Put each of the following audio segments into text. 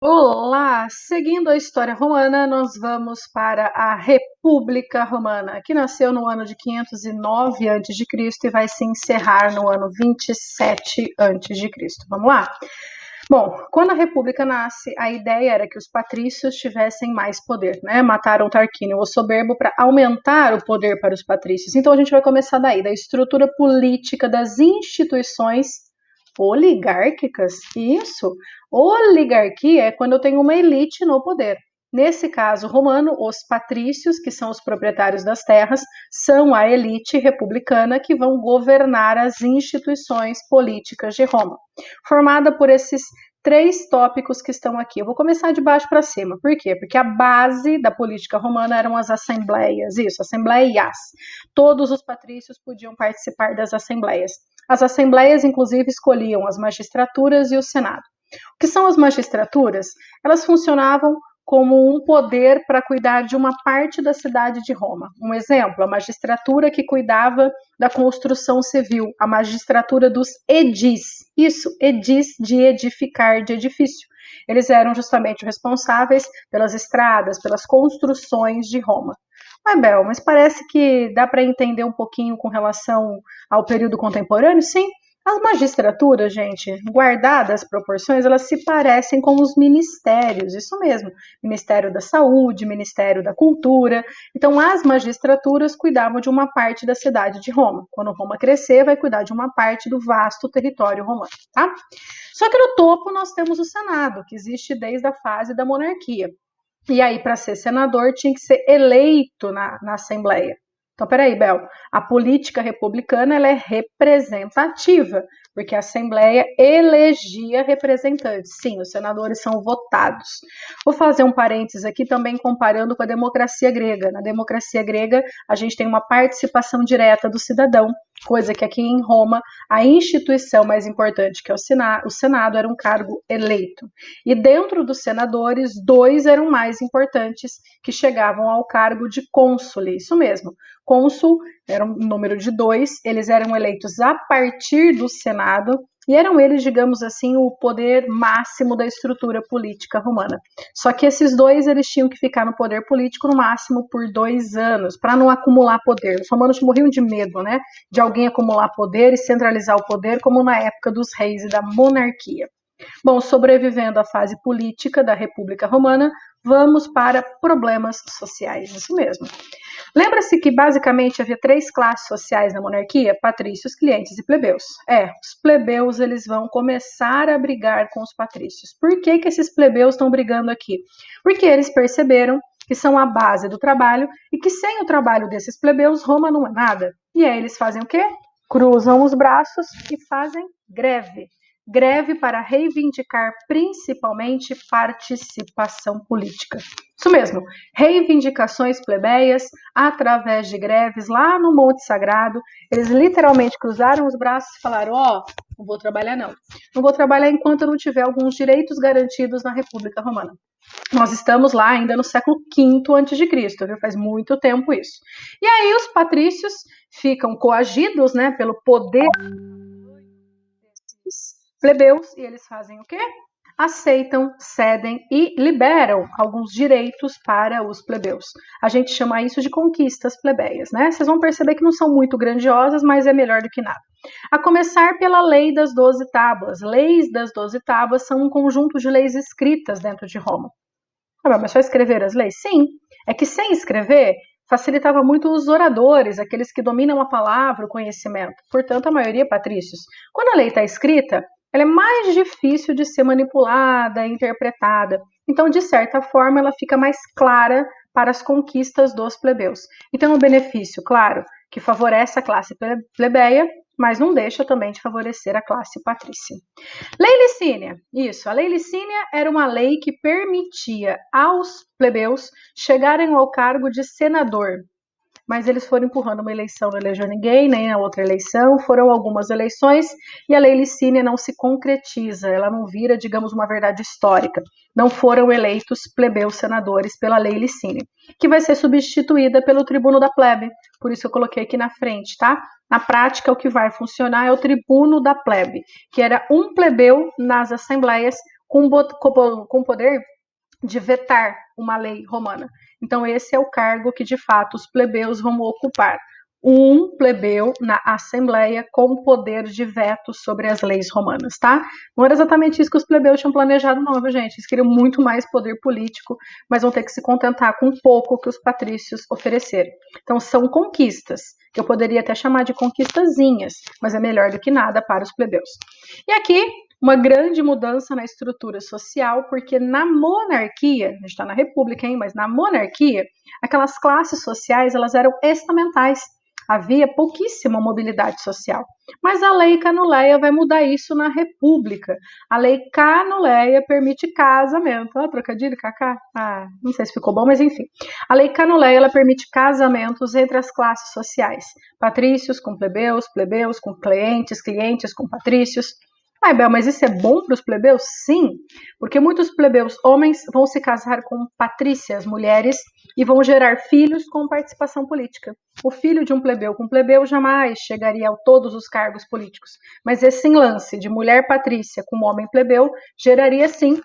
Olá! Seguindo a história romana, nós vamos para a República Romana, que nasceu no ano de 509 a.C. e vai se encerrar no ano 27 a.C. Vamos lá? Bom, quando a República nasce, a ideia era que os patrícios tivessem mais poder, né? Mataram Tarquínio, o soberbo, para aumentar o poder para os patrícios. Então a gente vai começar daí, da estrutura política das instituições oligárquicas. Isso. Oligarquia é quando eu tenho uma elite no poder. Nesse caso romano, os patrícios, que são os proprietários das terras, são a elite republicana que vão governar as instituições políticas de Roma, formada por esses três tópicos que estão aqui. Eu vou começar de baixo para cima. Por quê? Porque a base da política romana eram as assembleias. Isso, assembleias. Todos os patrícios podiam participar das assembleias. As assembleias, inclusive, escolhiam as magistraturas e o Senado. O que são as magistraturas? Elas funcionavam como um poder para cuidar de uma parte da cidade de Roma. Um exemplo, a magistratura que cuidava da construção civil, a magistratura dos edis. Isso, edis de edificar, de edifício. Eles eram justamente responsáveis pelas estradas, pelas construções de Roma. Bel, mas parece que dá para entender um pouquinho com relação ao período contemporâneo? Sim. As magistraturas, gente, guardadas as proporções, elas se parecem com os ministérios, isso mesmo. Ministério da Saúde, Ministério da Cultura. Então, as magistraturas cuidavam de uma parte da cidade de Roma. Quando Roma crescer, vai cuidar de uma parte do vasto território romano, tá? Só que no topo nós temos o Senado, que existe desde a fase da monarquia. E aí, para ser senador, tinha que ser eleito na Assembleia. Então, peraí, Bel, a política republicana ela é representativa, porque a Assembleia elegia representantes. Sim, os senadores são votados. Vou fazer um parênteses aqui também comparando com a democracia grega. Na democracia grega, a gente tem uma participação direta do cidadão, coisa que aqui em Roma, a instituição mais importante, que é o Senado, era um cargo eleito. E dentro dos senadores, dois eram mais importantes, que chegavam ao cargo de cônsule, isso mesmo. Cônsul era um número de dois, eles eram eleitos a partir do Senado, e eram eles, digamos assim, o poder máximo da estrutura política romana. Só que esses dois, eles tinham que ficar no poder político no máximo por 2 anos, para não acumular poder. Os romanos morriam de medo, né, de alguém acumular poder e centralizar o poder, como na época dos reis e da monarquia. Bom, sobrevivendo à fase política da República Romana, vamos para problemas sociais, isso mesmo. Lembra-se que basicamente havia 3 classes sociais na monarquia? Patrícios, clientes e plebeus. Os plebeus eles vão começar a brigar com os patrícios. Por que esses plebeus estão brigando aqui? Porque eles perceberam que são a base do trabalho e que sem o trabalho desses plebeus, Roma não é nada. E aí eles fazem o quê? Cruzam os braços e fazem greve. Greve para reivindicar principalmente participação política. Isso mesmo, reivindicações plebeias através de greves lá no Monte Sagrado. Eles literalmente cruzaram os braços e falaram: não vou trabalhar não. Não vou trabalhar enquanto eu não tiver alguns direitos garantidos na República Romana. Nós estamos lá ainda no século V a.C., viu? Faz muito tempo isso. E aí os patrícios ficam coagidos, né, pelo poder desses plebeus e eles fazem o quê? Aceitam, cedem e liberam alguns direitos para os plebeus. A gente chama isso de conquistas plebeias, né? Vocês vão perceber que não são muito grandiosas, mas é melhor do que nada. A começar pela Lei das 12 Tábuas. Leis das 12 Tábuas são um conjunto de leis escritas dentro de Roma. Mas só escrever as leis? Sim. É que sem escrever, facilitava muito os oradores, aqueles que dominam a palavra, o conhecimento. Portanto, a maioria patrícios. Quando a lei está escrita, ela é mais difícil de ser manipulada, interpretada. Então, de certa forma, ela fica mais clara para as conquistas dos plebeus. Então, o benefício, claro, que favorece a classe plebeia, mas não deixa também de favorecer a classe patrícia. Lei Licínia, isso. A Lei Licínia era uma lei que permitia aos plebeus chegarem ao cargo de senador. Mas eles foram empurrando uma eleição, não elegeu ninguém, nem a outra eleição, foram algumas eleições e a Lei Licínia não se concretiza, ela não vira, digamos, uma verdade histórica. Não foram eleitos plebeus senadores pela Lei Licínia, que vai ser substituída pelo tribuno da plebe, por isso eu coloquei aqui na frente, tá? Na prática, o que vai funcionar é o tribuno da plebe, que era um plebeu nas assembleias, com poder de vetar uma lei romana. Então, esse é o cargo que, de fato, os plebeus vão ocupar. Um plebeu na Assembleia com poder de veto sobre as leis romanas, tá? Não era exatamente isso que os plebeus tinham planejado, não, viu, gente? Eles queriam muito mais poder político, mas vão ter que se contentar com pouco que os patrícios ofereceram. Então, são conquistas, que eu poderia até chamar de conquistazinhas, mas é melhor do que nada para os plebeus. E aqui, uma grande mudança na estrutura social, porque na monarquia, a gente está na república, hein, mas na monarquia, aquelas classes sociais elas eram estamentais. Havia pouquíssima mobilidade social. Mas a lei Canuleia vai mudar isso na república. A lei Canuleia permite casamento. Ah, trocadilho, Cacá? Ah, não sei se ficou bom, mas enfim. A lei Canuleia ela permite casamentos entre as classes sociais. Patrícios com plebeus, plebeus com clientes, clientes com patrícios. Ah, Bel, mas isso é bom para os plebeus? Sim, porque muitos plebeus homens vão se casar com patrícias, mulheres, e vão gerar filhos com participação política. O filho de um plebeu com plebeu jamais chegaria a todos os cargos políticos, mas esse lance de mulher patrícia com homem plebeu geraria, sim,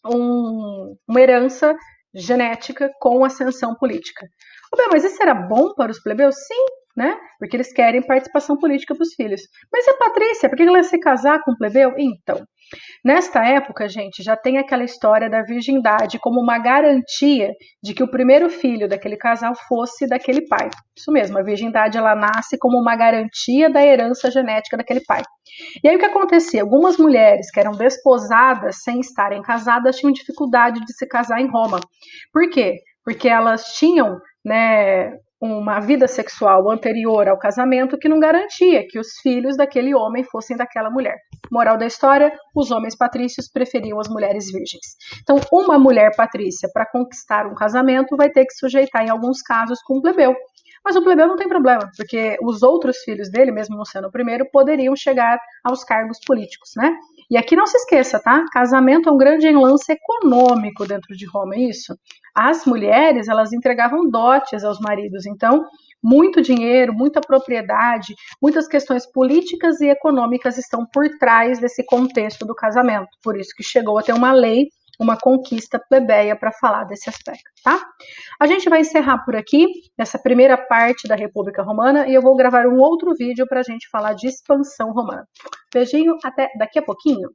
uma herança genética com ascensão política. Oh, Bel, mas isso era bom para os plebeus? Sim, né? Porque eles querem participação política para os filhos. Mas a Patrícia, por que ela ia se casar com o plebeu? Então, nesta época, gente, já tem aquela história da virgindade como uma garantia de que o primeiro filho daquele casal fosse daquele pai. Isso mesmo, a virgindade ela nasce como uma garantia da herança genética daquele pai. E aí o que acontecia? Algumas mulheres que eram desposadas sem estarem casadas tinham dificuldade de se casar em Roma. Por quê? Porque elas tinham, né, uma vida sexual anterior ao casamento que não garantia que os filhos daquele homem fossem daquela mulher. Moral da história, os homens patrícios preferiam as mulheres virgens. Então, uma mulher patrícia, para conquistar um casamento, vai ter que sujeitar, em alguns casos, com um plebeu. Mas o plebeu não tem problema, porque os outros filhos dele, mesmo não sendo o primeiro, poderiam chegar aos cargos políticos, né? E aqui não se esqueça, tá? Casamento é um grande lance econômico dentro de Roma, é isso? As mulheres, elas entregavam dotes aos maridos, então muito dinheiro, muita propriedade, muitas questões políticas e econômicas estão por trás desse contexto do casamento. Por isso que chegou a ter uma lei, uma conquista plebeia para falar desse aspecto, tá? A gente vai encerrar por aqui essa primeira parte da República Romana e eu vou gravar um outro vídeo para a gente falar de expansão romana. Beijinho, até daqui a pouquinho.